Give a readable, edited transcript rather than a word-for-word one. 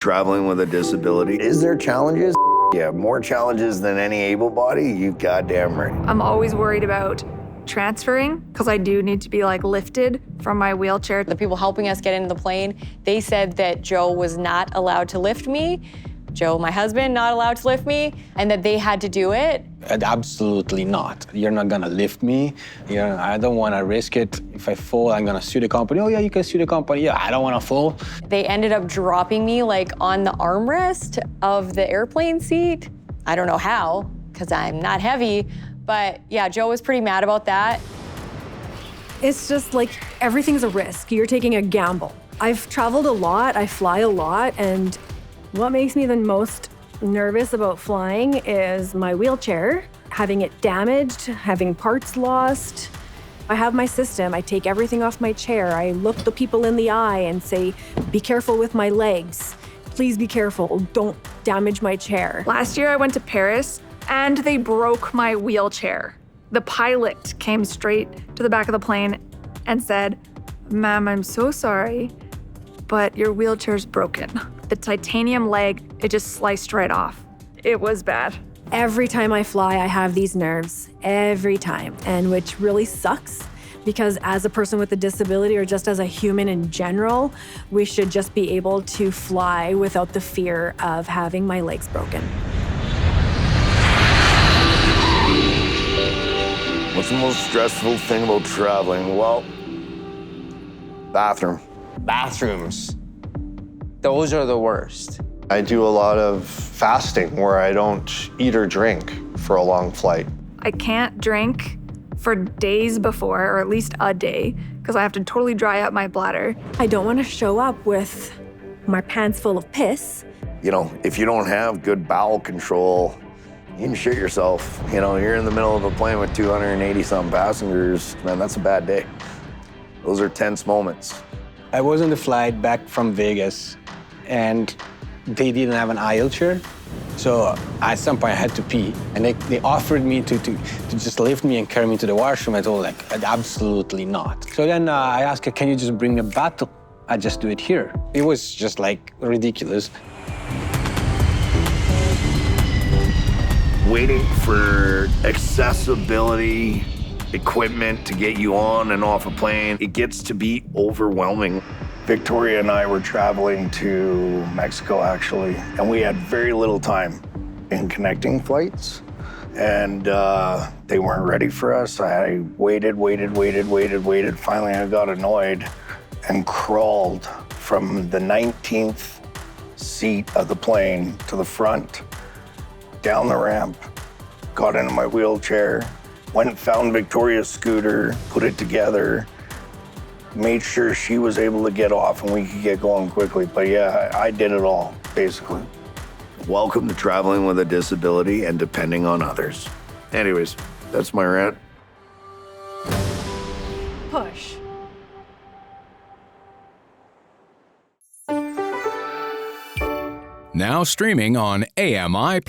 Traveling with a disability. Is there challenges? Yeah, more challenges than any able body, you goddamn right. I'm always worried about transferring because I do need to be like lifted from my wheelchair. The people helping us get into the plane, they said that Joe was not allowed to lift me. Joe, my husband, not allowed to lift me, and that they had to do it. Absolutely not. You're not gonna lift me. I don't wanna risk it. If I fall, I'm gonna sue the company. Oh yeah, you can sue the company. Yeah, I don't wanna fall. They ended up dropping me like on the armrest of the airplane seat. I don't know how, because I'm not heavy, but yeah, Joe was pretty mad about that. It's just like everything's a risk. You're taking a gamble. I've traveled a lot, I fly a lot, and what makes me the most nervous about flying is my wheelchair, having it damaged, having parts lost. I have my system. I take everything off my chair. I look the people in the eye and say, be careful with my legs. Please be careful. Don't damage my chair. Last year I went to Paris and they broke my wheelchair. The pilot came straight to the back of the plane and said, "Ma'am, I'm so sorry, but your wheelchair's broken." The titanium leg, it just sliced right off. It was bad. Every time I fly, I have these nerves, every time, and which really sucks because as a person with a disability or just as a human in general, we should just be able to fly without the fear of having my legs broken. What's the most stressful thing about traveling? Well, bathroom. Bathrooms. Those are the worst. I do a lot of fasting where I don't eat or drink for a long flight. I can't drink for days before, or at least a day, because I have to totally dry up my bladder. I don't want to show up with my pants full of piss. You know, if you don't have good bowel control, you can shit yourself. You know, you're in the middle of a plane with 280-something passengers. Man, that's a bad day. Those are tense moments. I was on the flight back from Vegas, and they didn't have an aisle chair. So at some point I had to pee, and they offered me to just lift me and carry me to the washroom. I told like, absolutely not. So then I asked her, can you just bring a bottle? I just do it here. It was just like ridiculous. Waiting for accessibility equipment to get you on and off a plane, it gets to be overwhelming. Victoria and I were traveling to Mexico, actually, and we had very little time in connecting flights, and they weren't ready for us. I waited. Finally, I got annoyed and crawled from the 19th seat of the plane to the front, down the ramp, got into my wheelchair, went and found Victoria's scooter, put it together, made sure she was able to get off and we could get going quickly. But yeah, I did it all, basically. Welcome to traveling with a disability and depending on others. Anyways, that's my rant. Push. Now streaming on AMI+.